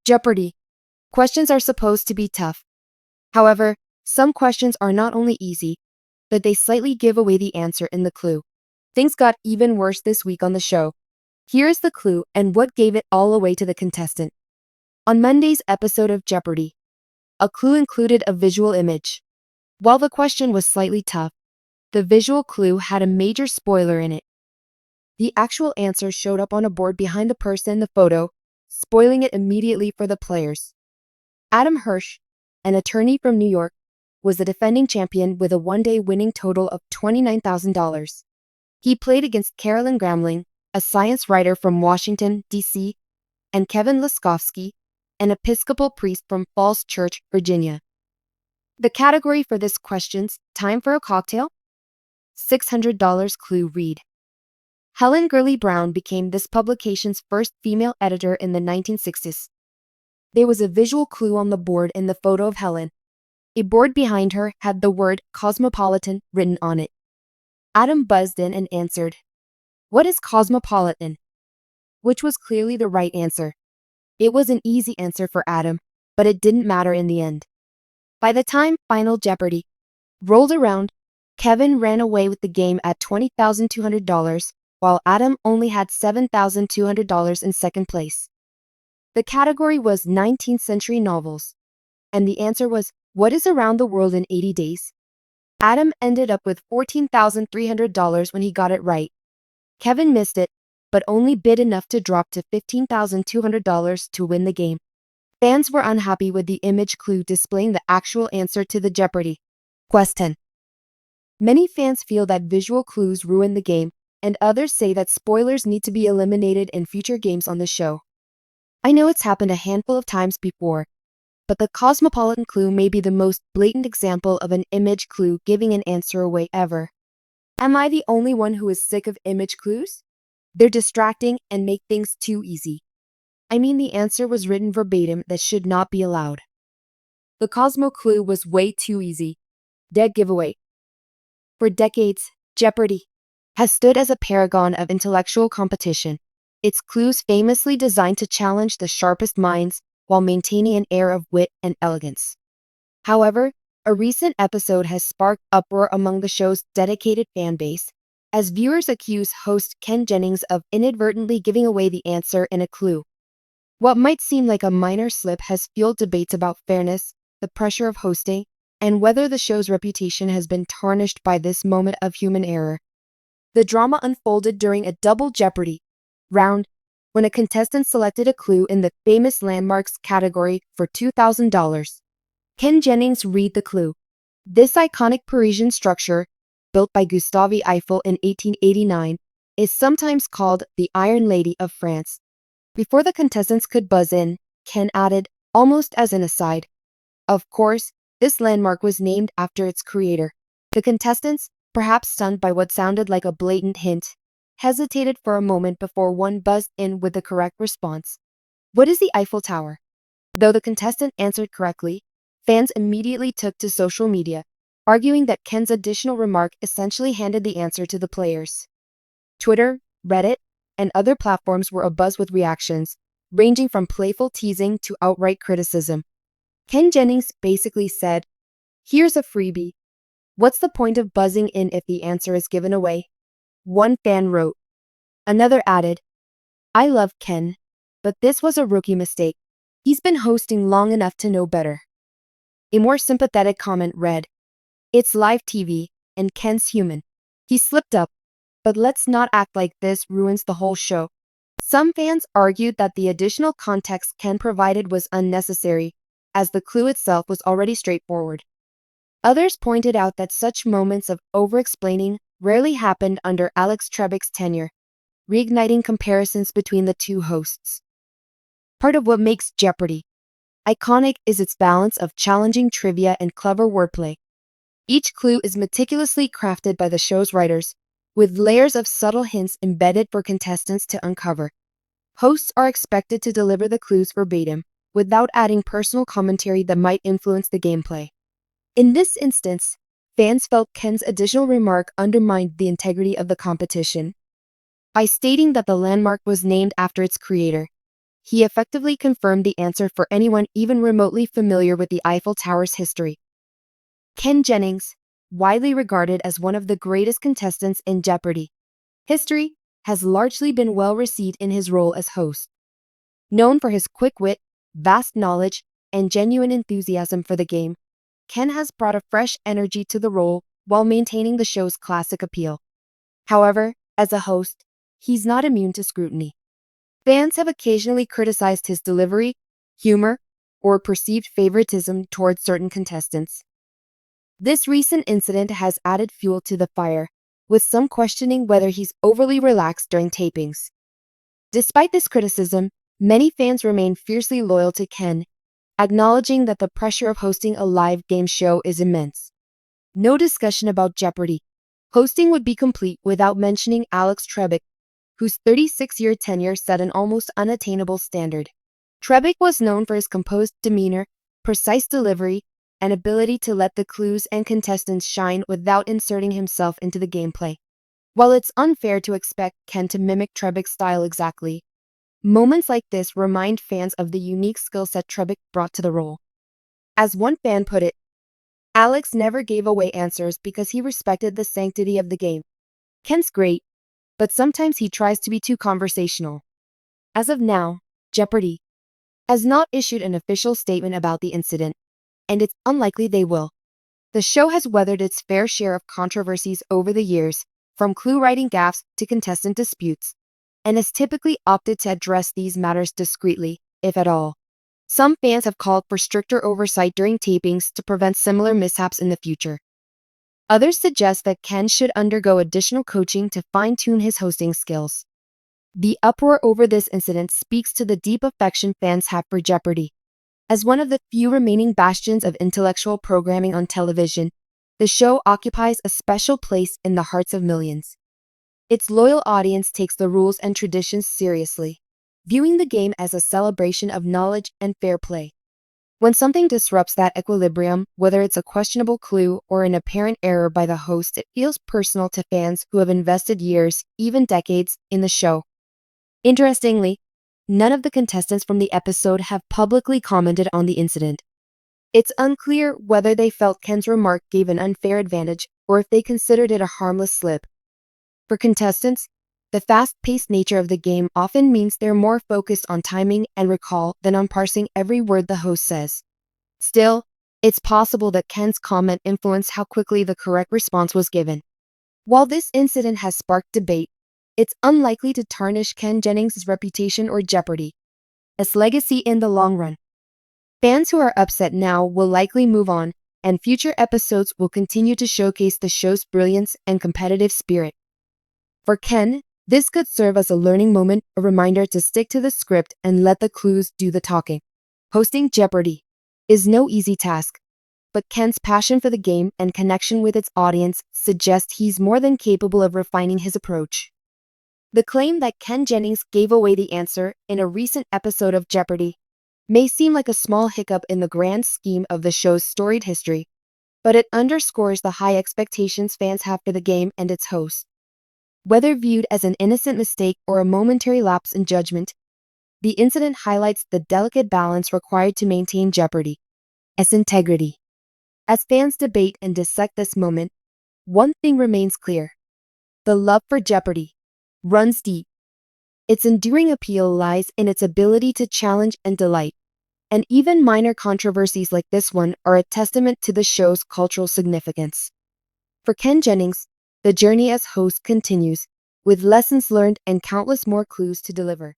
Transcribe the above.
Jeopardy! Questions are supposed to be tough. However, some questions are not only easy, but they slightly give away the answer in the clue. Things got even worse this week on the show. Here is the clue and what gave it all away to the contestant. On Monday's episode of Jeopardy! A clue included a visual image. While the question was slightly tough, the visual clue had a major spoiler in it. The actual answer showed up on a board behind the person in the photo, spoiling it immediately for the players. Adam Hirsch, an attorney from New York, was the defending champion with a one-day winning total of $29,000. He played against Carolyn Gramling, a science writer from Washington, D.C., and Kevin Laskowski, an Episcopal priest from Falls Church, Virginia. The category for this question's Time for a Cocktail? $600 clue read. Helen Gurley Brown became this publication's first female editor in the 1960s. There was a visual clue on the board in the photo of Helen. A board behind her had the word cosmopolitan written on it. Adam buzzed in and answered, "What is cosmopolitan?" Which was clearly the right answer. It was an easy answer for Adam, but it didn't matter in the end. By the time Final Jeopardy! Rolled around, Kevin ran away with the game at $20,200, while Adam only had $7,200 in second place. The category was 19th century novels, and the answer was, what is Around the World in 80 Days? Adam ended up with $14,300 when he got it right. Kevin missed it, but only bid enough to drop to $15,200 to win the game. Fans were unhappy with the image clue displaying the actual answer to the Jeopardy! Question. Many fans feel that visual clues ruin the game, and others say that spoilers need to be eliminated in future games on the show. I know it's happened a handful of times before, but the cosmopolitan clue may be the most blatant example of an image clue giving an answer away ever. Am I the only one who is sick of image clues? They're distracting and make things too easy. I mean, the answer was written verbatim that should not be allowed. The Cosmo clue was way too easy. Dead giveaway. For decades, Jeopardy! Has stood as a paragon of intellectual competition, its clues famously designed to challenge the sharpest minds while maintaining an air of wit and elegance. However, a recent episode has sparked uproar among the show's dedicated fan base, as viewers accuse host Ken Jennings of inadvertently giving away the answer in a clue. What might seem like a minor slip has fueled debates about fairness, the pressure of hosting, and whether the show's reputation has been tarnished by this moment of human error. The drama unfolded during a double Jeopardy! Round when a contestant selected a clue in the famous landmarks category for $2,000. Ken Jennings read the clue. This iconic Parisian structure, built by Gustave Eiffel in 1889, is sometimes called the Iron Lady of France. Before the contestants could buzz in, Ken added, almost as an aside, of course, this landmark was named after its creator. The contestants, perhaps stunned by what sounded like a blatant hint, hesitated for a moment before one buzzed in with the correct response. What is the Eiffel Tower? Though the contestant answered correctly, fans immediately took to social media, arguing that Ken's additional remark essentially handed the answer to the players. Twitter, Reddit, and other platforms were abuzz with reactions, ranging from playful teasing to outright criticism. Ken Jennings basically said, "Here's a freebie. What's the point of buzzing in if the answer is given away?" One fan wrote. Another added, "I love Ken, but this was a rookie mistake. He's been hosting long enough to know better." A more sympathetic comment read, "It's live TV, and Ken's human. He slipped up, but let's not act like this ruins the whole show." Some fans argued that the additional context Ken provided was unnecessary, as the clue itself was already straightforward. Others pointed out that such moments of over-explaining rarely happened under Alex Trebek's tenure, reigniting comparisons between the two hosts. Part of what makes Jeopardy! Iconic is its balance of challenging trivia and clever wordplay. Each clue is meticulously crafted by the show's writers, with layers of subtle hints embedded for contestants to uncover. Hosts are expected to deliver the clues verbatim, without adding personal commentary that might influence the gameplay. In this instance, fans felt Ken's additional remark undermined the integrity of the competition. By stating that the landmark was named after its creator, he effectively confirmed the answer for anyone even remotely familiar with the Eiffel Tower's history. Ken Jennings, widely regarded as one of the greatest contestants in Jeopardy history, has largely been well received in his role as host. Known for his quick wit, vast knowledge, and genuine enthusiasm for the game, Ken has brought a fresh energy to the role while maintaining the show's classic appeal. However, as a host, he's not immune to scrutiny. Fans have occasionally criticized his delivery, humor, or perceived favoritism towards certain contestants. This recent incident has added fuel to the fire, with some questioning whether he's overly relaxed during tapings. Despite this criticism, many fans remain fiercely loyal to Ken, acknowledging that the pressure of hosting a live game show is immense. No discussion about Jeopardy! Hosting would be complete without mentioning Alex Trebek, whose 36-year tenure set an almost unattainable standard. Trebek was known for his composed demeanor, precise delivery, and ability to let the clues and contestants shine without inserting himself into the gameplay. While it's unfair to expect Ken to mimic Trebek's style exactly, moments like this remind fans of the unique skill set Trebek brought to the role. As one fan put it, Alex never gave away answers because he respected the sanctity of the game. Ken's great, but sometimes he tries to be too conversational. As of now, Jeopardy! Has not issued an official statement about the incident, and it's unlikely they will. The show has weathered its fair share of controversies over the years, from clue writing gaffes to contestant disputes, and has typically opted to address these matters discreetly, if at all. Some fans have called for stricter oversight during tapings to prevent similar mishaps in the future. Others suggest that Ken should undergo additional coaching to fine-tune his hosting skills. The uproar over this incident speaks to the deep affection fans have for Jeopardy! As one of the few remaining bastions of intellectual programming on television, the show occupies a special place in the hearts of millions. Its loyal audience takes the rules and traditions seriously, viewing the game as a celebration of knowledge and fair play. When something disrupts that equilibrium, whether it's a questionable clue or an apparent error by the host, it feels personal to fans who have invested years, even decades, in the show. Interestingly, none of the contestants from the episode have publicly commented on the incident. It's unclear whether they felt Ken's remark gave an unfair advantage or if they considered it a harmless slip. For contestants, the fast-paced nature of the game often means they're more focused on timing and recall than on parsing every word the host says. Still, it's possible that Ken's comment influenced how quickly the correct response was given. While this incident has sparked debate, it's unlikely to tarnish Ken Jennings' reputation or Jeopardy! Its legacy in the long run. Fans who are upset now will likely move on, and future episodes will continue to showcase the show's brilliance and competitive spirit. For Ken, this could serve as a learning moment, a reminder to stick to the script and let the clues do the talking. Hosting Jeopardy! Is no easy task, but Ken's passion for the game and connection with its audience suggest he's more than capable of refining his approach. The claim that Ken Jennings gave away the answer in a recent episode of Jeopardy! May seem like a small hiccup in the grand scheme of the show's storied history, but it underscores the high expectations fans have for the game and its host. Whether viewed as an innocent mistake or a momentary lapse in judgment, the incident highlights the delicate balance required to maintain Jeopardy! Its integrity. As fans debate and dissect this moment, one thing remains clear. The love for Jeopardy! Runs deep. Its enduring appeal lies in its ability to challenge and delight, and even minor controversies like this one are a testament to the show's cultural significance. For Ken Jennings, the journey as host continues, with lessons learned and countless more clues to deliver.